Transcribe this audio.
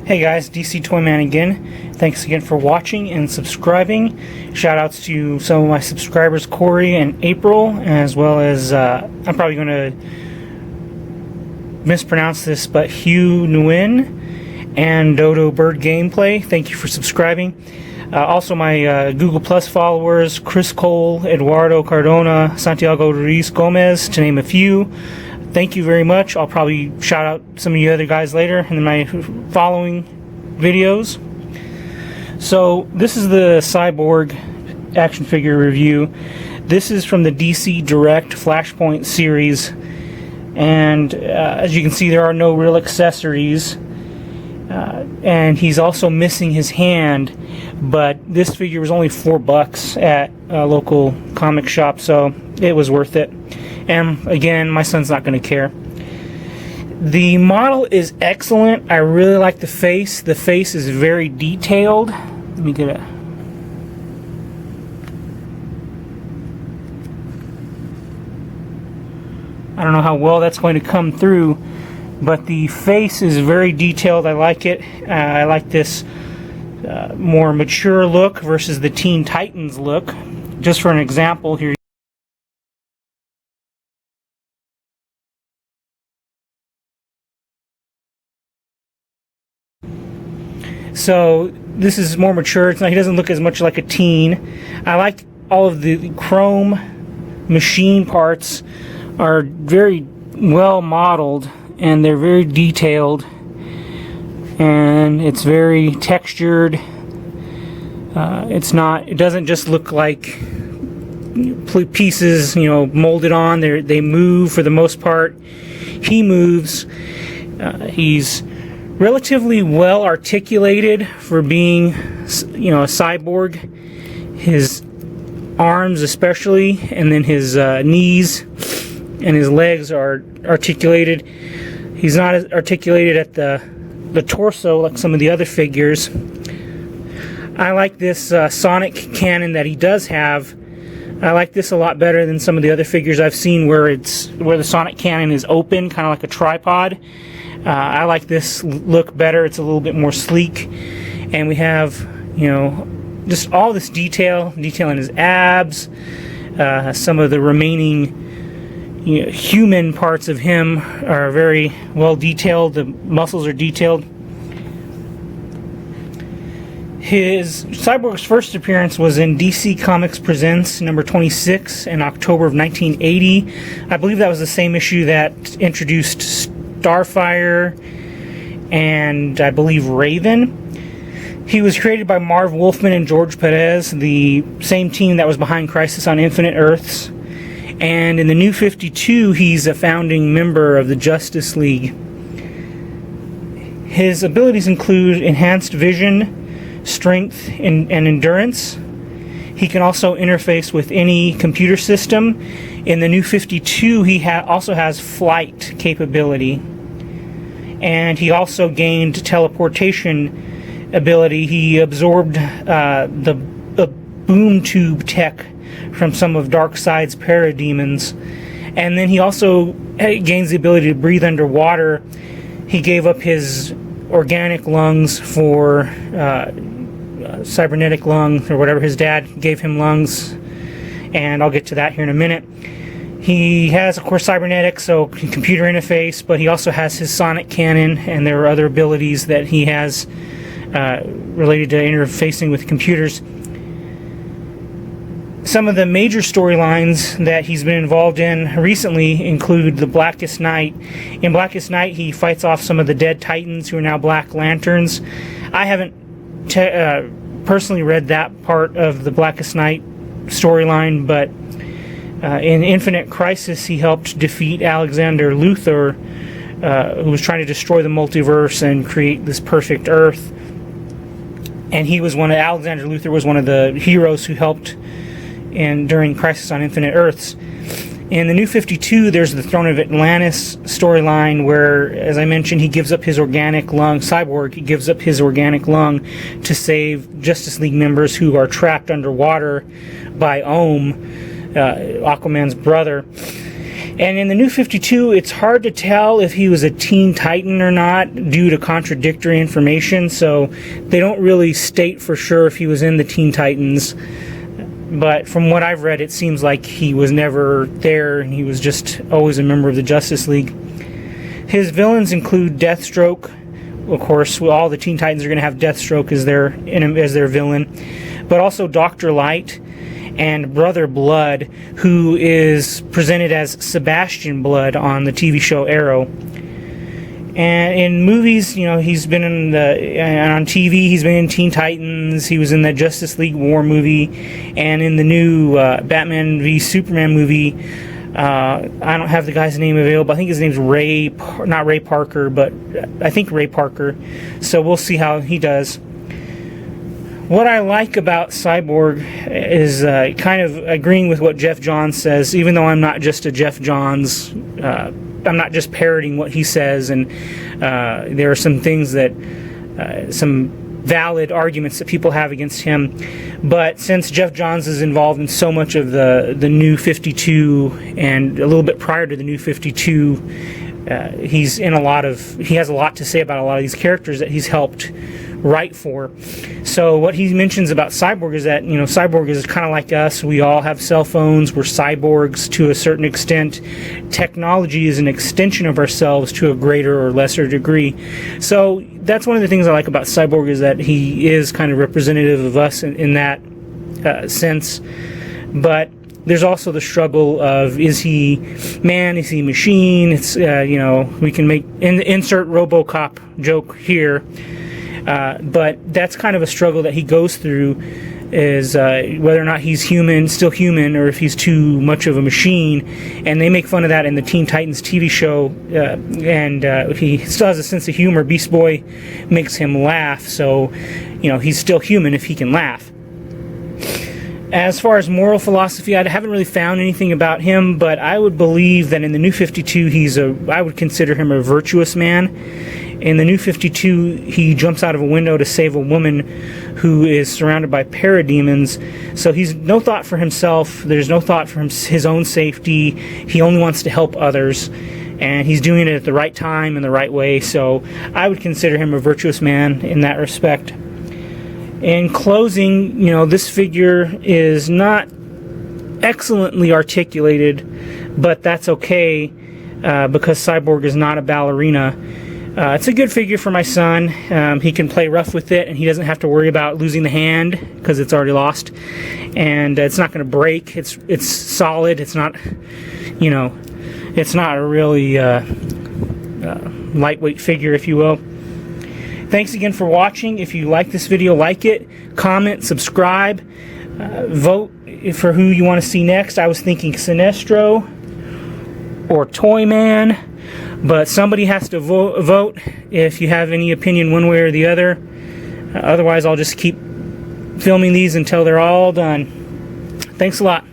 Hey guys, DC Toyman again. Thanks again for watching and subscribing. Shoutouts to some of my subscribers, Corey and April, as well as, I'm probably going to mispronounce this, but Hugh Nguyen and Dodo Bird Gameplay. Thank you for subscribing. Also my Google Plus followers, Chris Cole, Eduardo Cardona, Santiago Ruiz Gomez, to name a few. Thank you very much. I'll probably shout out some of you other guys later in my following videos. So this is the Cyborg action figure review. This is from the DC Direct Flashpoint series, and as you can see, there are no real accessories, and he's also missing his hand, but this figure was only $4 at a local comic shop, so it was worth it. And again, my son's not going to care. The model is excellent. I really like the face. The face is very detailed. Let me get a... I don't know how well that's going to come through, but the face is very detailed. I like it. I like this more mature look versus the Teen Titans look. Just for an example here. So this is more mature. He doesn't look as much like a teen. I like all of the chrome machine parts are very well modeled, and they're very detailed, and it's very textured. It doesn't just look like pieces, molded on. They move for the most part. He moves. He's relatively well articulated for being, a cyborg. His arms especially, and then his knees and his legs are articulated. He's not as articulated at the torso like some of the other figures. I like this sonic cannon that he does have. I like this a lot better than some of the other figures I've seen where the sonic cannon is open, kind of like a tripod. I like this look better. It's a little bit more sleek, and we have, just all this detail in his abs. Some of the remaining, human parts of him are very well detailed. The muscles are detailed. Cyborg's first appearance was in DC Comics Presents number 26 in October of 1980. I believe that was the same issue that introduced Starfire and I believe Raven. He was created by Marv Wolfman and George Perez, the same team that was behind Crisis on Infinite Earths. And in the New 52, he's a founding member of the Justice League. His abilities include enhanced vision, strength, and endurance. He can also interface with any computer system. In the New 52, he also has flight capability. And he also gained teleportation ability. He absorbed the boom tube tech from some of Darkseid's parademons. And then he also gains the ability to breathe underwater. He gave up his organic lungs for cybernetic lung, or whatever. His dad gave him lungs, and I'll get to that here in a minute. He has, of course, cybernetic, so computer interface, but he also has his sonic cannon, and there are other abilities that he has related to interfacing with computers. Some of the major storylines that he's been involved in recently include the Blackest Night. In Blackest Night, he fights off some of the dead Titans who are now Black Lanterns. I haven't personally read that part of the Blackest Night storyline, but in Infinite Crisis, he helped defeat Alexander Luthor, who was trying to destroy the multiverse and create this perfect Earth. And Alexander Luthor was one of the heroes who helped during Crisis on Infinite Earths. In the New 52, there's the Throne of Atlantis storyline where, as I mentioned, he gives up his organic lung. Cyborg, he gives up his organic lung to save Justice League members who are trapped underwater by Aquaman's brother. And in the New 52, it's hard to tell if he was a Teen Titan or not due to contradictory information, so they don't really state for sure if he was in the Teen Titans. But from what I've read, it seems like he was never there and he was just always a member of the Justice League. His villains include Deathstroke. Of course, all the Teen Titans are going to have Deathstroke as their villain, but also Dr. Light and Brother Blood, who is presented as Sebastian Blood on the TV show Arrow. And in movies, he's been on TV, he's been in Teen Titans, he was in the Justice League War movie, and in the new Batman v Superman movie. I don't have the guy's name available. I think his name's not Ray Parker, but I think Ray Parker. So we'll see how he does. What I like about Cyborg is kind of agreeing with what Jeff Johns says, even though I'm not just a Jeff Johns, I'm not just parroting what he says, and there are some things that, some valid arguments that people have against him. But since Jeff Johns is involved in so much of the New 52 and a little bit prior to the New 52, he has a lot to say about a lot of these characters that he's helped write for. So what he mentions about Cyborg is that, Cyborg is kind of like us. We all have cell phones. We're cyborgs to a certain extent. Technology is an extension of ourselves to a greater or lesser degree. So that's one of the things I like about Cyborg, is that he is kind of representative of us in that sense. But there's also the struggle of, is he man, is he machine? It's we can make insert RoboCop joke here. But that's kind of a struggle that he goes through, is whether or not he's still human, or if he's too much of a machine. And they make fun of that in the Teen Titans TV show, and he still has a sense of humor. Beast Boy makes him laugh, so he's still human if he can laugh. As far as moral philosophy, I haven't really found anything about him, but I would believe that in the New 52, I would consider him a virtuous man. In the New 52, he jumps out of a window to save a woman who is surrounded by parademons. So he's no thought for himself. There's no thought for his own safety. He only wants to help others, and he's doing it at the right time and the right way. So I would consider him a virtuous man in that respect. In closing, this figure is not excellently articulated, but that's okay because Cyborg is not a ballerina. It's a good figure for my son. He can play rough with it, and he doesn't have to worry about losing the hand because it's already lost. And it's not going to break. It's solid. It's not, it's not a really lightweight figure, if you will. Thanks again for watching. If you like this video, like it, comment, subscribe, vote for who you want to see next. I was thinking Sinestro or Toyman, but somebody has to vote if you have any opinion one way or the other. Otherwise, I'll just keep filming these until they're all done. Thanks a lot.